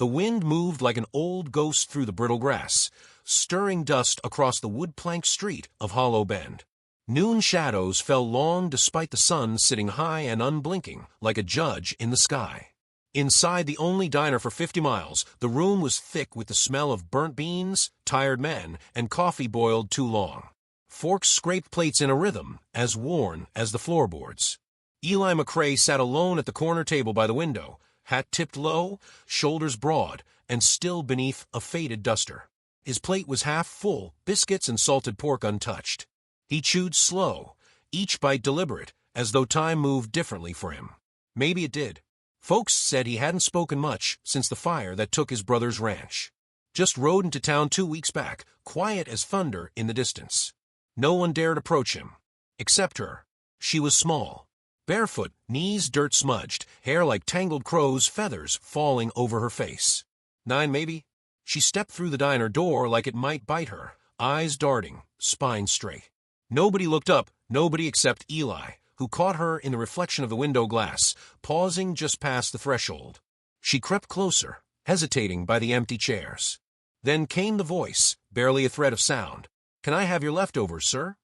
The wind moved like an old ghost through the brittle grass, stirring dust across the wood-planked street of Hollow Bend. Noon shadows fell long despite the sun sitting high and unblinking like a judge in the sky. Inside the only diner for 50 miles, the room was thick with the smell of burnt beans, tired men, and coffee boiled too long. Forks scraped plates in a rhythm, as worn as the floorboards. Eli McRae sat alone at the corner table by the window, hat tipped low, shoulders broad, and still beneath a faded duster. His plate was half full, biscuits and salted pork untouched. He chewed slow, each bite deliberate, as though time moved differently for him. Maybe it did. Folks said he hadn't spoken much since the fire that took his brother's ranch. Just rode into town 2 weeks back, quiet as thunder in the distance. No one dared approach him. Except her. She was small. Barefoot, knees dirt-smudged, hair like tangled crow's feathers falling over her face. 9 maybe? She stepped through the diner door like it might bite her, eyes darting, spine straight. Nobody looked up, nobody except Eli, who caught her in the reflection of the window glass, pausing just past the threshold. She crept closer, hesitating by the empty chairs. Then came the voice, barely a thread of sound. "Can I have your leftovers, sir?"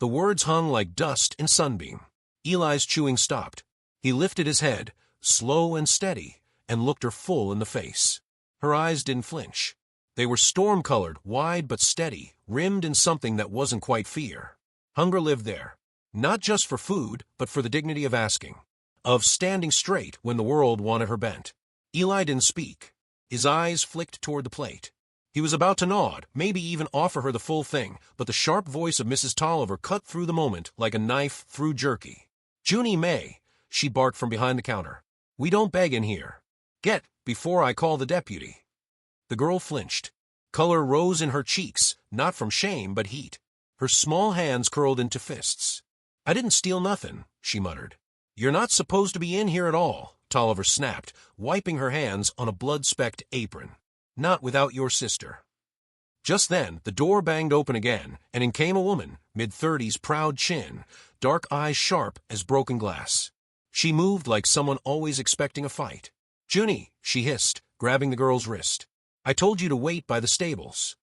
The words hung like dust in sunbeam. Eli's chewing stopped. He lifted his head, slow and steady, and looked her full in the face. Her eyes didn't flinch. They were storm-colored, wide but steady, rimmed in something that wasn't quite fear. Hunger lived there. Not just for food, but for the dignity of asking. Of standing straight when the world wanted her bent. Eli didn't speak. His eyes flicked toward the plate. He was about to nod, maybe even offer her the full thing, but the sharp voice of Mrs. Tolliver cut through the moment like a knife through jerky. "Junie May," she barked from behind the counter. "We don't beg in here. Get, before I call the deputy." The girl flinched. Color rose in her cheeks, not from shame but heat. Her small hands curled into fists. "I didn't steal nothing," she muttered. "You're not supposed to be in here at all," Tolliver snapped, wiping her hands on a blood-specked apron. "Not without your sister." Just then, the door banged open again, and in came a woman, mid-30s, proud chin, dark eyes sharp as broken glass. She moved like someone always expecting a fight. "Junie," she hissed, grabbing the girl's wrist. "I told you to wait by the stables."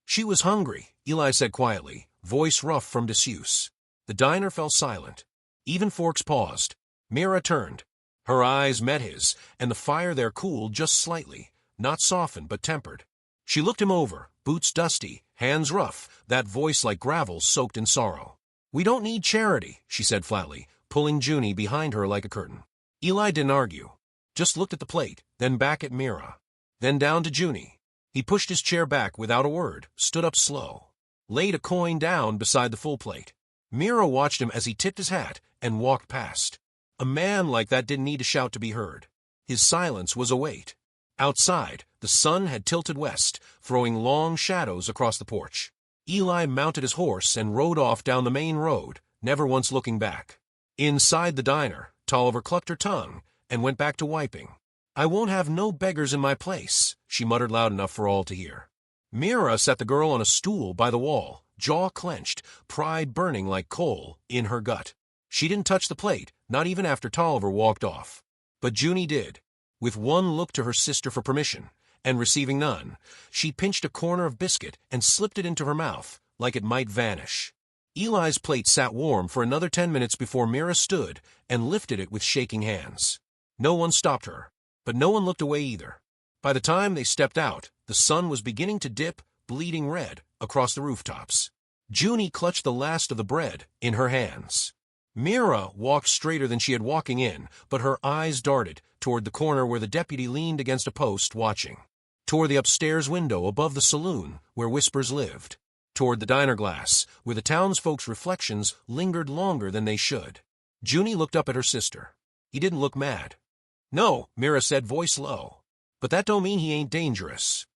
She was hungry, Eli said quietly, voice rough from disuse. The diner fell silent. Even forks paused. Mira turned. Her eyes met his, and the fire there cooled just slightly, not softened but tempered. She looked him over, boots dusty, hands rough, that voice like gravel soaked in sorrow. "We don't need charity," she said flatly, pulling Junie behind her like a curtain. Eli didn't argue. Just looked at the plate, then back at Mira. Then down to Junie. He pushed his chair back without a word, stood up slow. Laid a coin down beside the full plate. Mira watched him as he tipped his hat and walked past. A man like that didn't need to shout to be heard. His silence was a weight. Outside, the sun had tilted west, throwing long shadows across the porch. Eli mounted his horse and rode off down the main road, never once looking back. Inside the diner, Tolliver clucked her tongue and went back to wiping. "I won't have no beggars in my place," she muttered loud enough for all to hear. Mira sat the girl on a stool by the wall, jaw clenched, pride burning like coal in her gut. She didn't touch the plate, not even after Tolliver walked off. But Junie did. With one look to her sister for permission, and receiving none, she pinched a corner of biscuit and slipped it into her mouth, like it might vanish. Eli's plate sat warm for another 10 minutes before Mira stood and lifted it with shaking hands. No one stopped her, but no one looked away either. By the time they stepped out, the sun was beginning to dip, bleeding red, across the rooftops. Junie clutched the last of the bread in her hands. Mira walked straighter than she had walking in, but her eyes darted toward the corner where the deputy leaned against a post watching. Toward the upstairs window above the saloon where whispers lived. Toward the diner glass where the townsfolk's reflections lingered longer than they should. Junie looked up at her sister. He didn't look mad. "No," Mira said, voice low. "But that don't mean he ain't dangerous."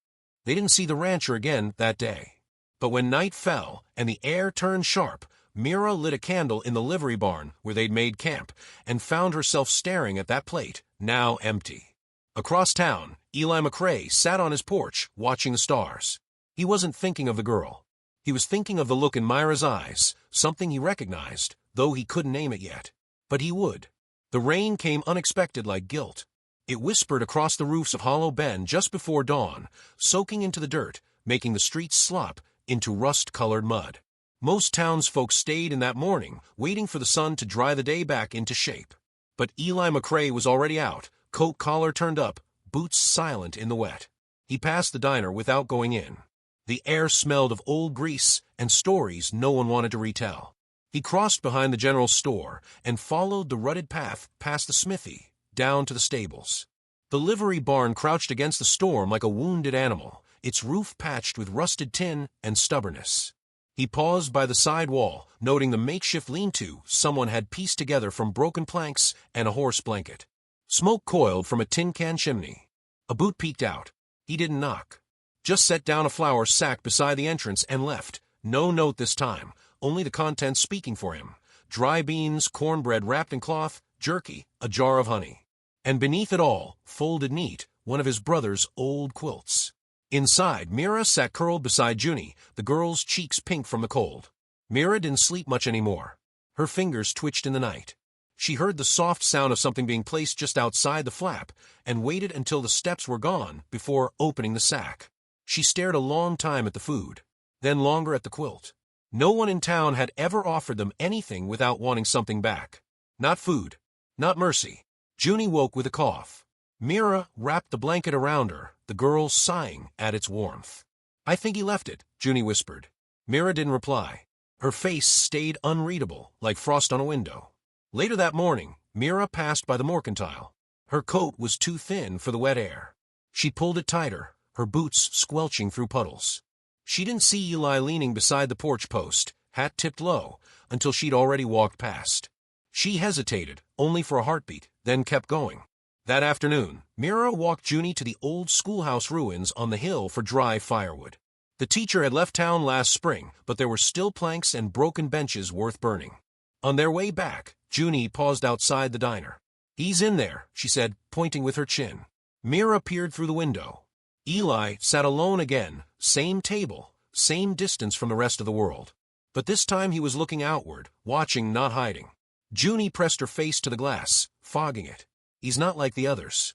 They didn't see the rancher again that day. But when night fell and the air turned sharp, Mira lit a candle in the livery barn where they'd made camp and found herself staring at that plate, now empty. Across town, Eli McRae sat on his porch watching the stars. He wasn't thinking of the girl. He was thinking of the look in Myra's eyes, something he recognized, though he couldn't name it yet. But he would. The rain came unexpected like guilt. It whispered across the roofs of Hollow Bend just before dawn, soaking into the dirt, making the streets slop into rust-colored mud. Most townsfolk stayed in that morning, waiting for the sun to dry the day back into shape. But Eli McRae was already out, coat collar turned up, boots silent in the wet. He passed the diner without going in. The air smelled of old grease and stories no one wanted to retell. He crossed behind the general store and followed the rutted path past the smithy, down to the stables. The livery barn crouched against the storm like a wounded animal, its roof patched with rusted tin and stubbornness. He paused by the side wall, noting the makeshift lean-to someone had pieced together from broken planks and a horse blanket. Smoke coiled from a tin can chimney. A boot peeked out. He didn't knock. Just set down a flour sack beside the entrance and left. No note this time, only the contents speaking for him. Dry beans, cornbread wrapped in cloth, jerky, a jar of honey. And beneath it all, folded neat, one of his brother's old quilts. Inside, Mira sat curled beside Junie, the girl's cheeks pink from the cold. Mira didn't sleep much anymore. Her fingers twitched in the night. She heard the soft sound of something being placed just outside the flap and waited until the steps were gone before opening the sack. She stared a long time at the food, then longer at the quilt. No one in town had ever offered them anything without wanting something back. Not food, not mercy. Junie woke with a cough. Mira wrapped the blanket around her, the girl sighing at its warmth. "I think he left it," Junie whispered. Mira didn't reply. Her face stayed unreadable, like frost on a window. Later that morning, Mira passed by the mercantile. Her coat was too thin for the wet air. She pulled it tighter, her boots squelching through puddles. She didn't see Eli leaning beside the porch post, hat tipped low, until she'd already walked past. She hesitated, only for a heartbeat, then kept going. That afternoon, Mira walked Junie to the old schoolhouse ruins on the hill for dry firewood. The teacher had left town last spring, but there were still planks and broken benches worth burning. On their way back, Junie paused outside the diner. "He's in there," she said, pointing with her chin. Mira peered through the window. Eli sat alone again, same table, same distance from the rest of the world. But this time he was looking outward, watching, not hiding. Junie pressed her face to the glass, fogging it. "He's not like the others."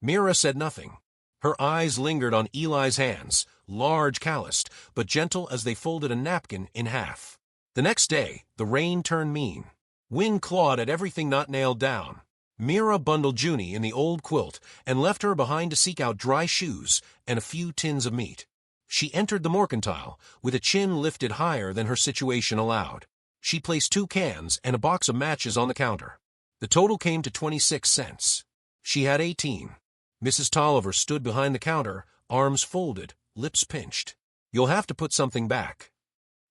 Mira said nothing. Her eyes lingered on Eli's hands, large, calloused, but gentle as they folded a napkin in half. The next day, the rain turned mean. Wind clawed at everything not nailed down. Mira bundled Junie in the old quilt and left her behind to seek out dry shoes and a few tins of meat. She entered the mercantile with a chin lifted higher than her situation allowed. She placed 2 cans and a box of matches on the counter. The total came to 26 cents. She had 18. Mrs. Tolliver stood behind the counter, arms folded, lips pinched. "You'll have to put something back."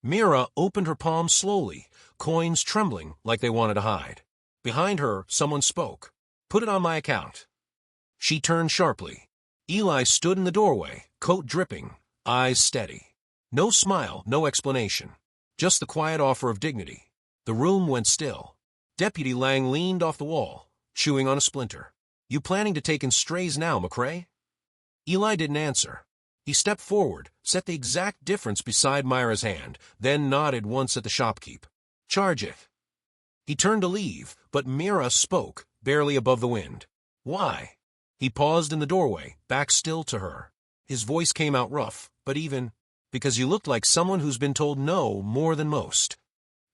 Mira opened her palms slowly, coins trembling like they wanted to hide. Behind her, someone spoke. "Put it on my account." She turned sharply. Eli stood in the doorway, coat dripping, eyes steady. No smile, no explanation. Just the quiet offer of dignity. The room went still. Deputy Lang leaned off the wall, chewing on a splinter. "You planning to take in strays now, McRae?" Eli didn't answer. He stepped forward, set the exact difference beside Myra's hand, then nodded once at the shopkeep. "Charge it." He turned to leave, but Mira spoke, barely above the wind. "Why?" He paused in the doorway, back still to her. His voice came out rough, but even. "Because you looked like someone who's been told no more than most."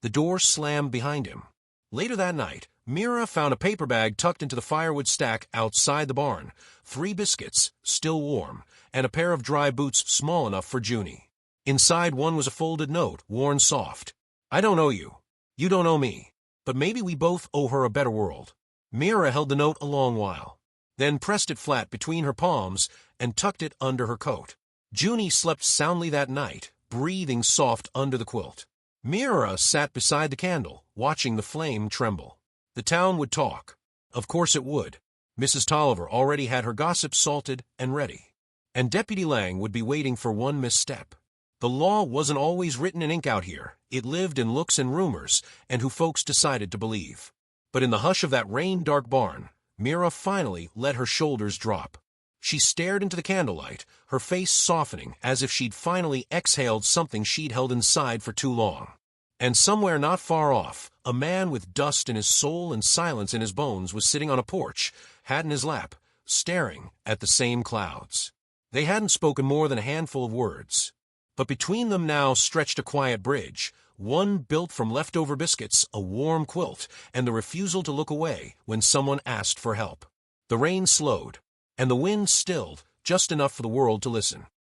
The door slammed behind him. Later that night, Mira found a paper bag tucked into the firewood stack outside the barn, 3 biscuits, still warm, and a pair of dry boots small enough for Junie. Inside one was a folded note, worn soft. "I don't owe you. You don't owe me. But maybe we both owe her a better world." Mira held the note a long while, then pressed it flat between her palms and tucked it under her coat. Junie slept soundly that night, breathing soft under the quilt. Mira sat beside the candle, watching the flame tremble. The town would talk. Of course it would. Mrs. Tolliver already had her gossip salted and ready. And Deputy Lang would be waiting for one misstep. The law wasn't always written in ink out here. It lived in looks and rumors, and who folks decided to believe. But in the hush of that rain-dark barn, Mira finally let her shoulders drop. She stared into the candlelight, her face softening as if she'd finally exhaled something she'd held inside for too long. And somewhere not far off, a man with dust in his soul and silence in his bones was sitting on a porch, hat in his lap, staring at the same clouds. They hadn't spoken more than a handful of words. But between them now stretched a quiet bridge, one built from leftover biscuits, a warm quilt, and the refusal to look away when someone asked for help. The rain slowed, and the wind stilled, just enough for the world to listen.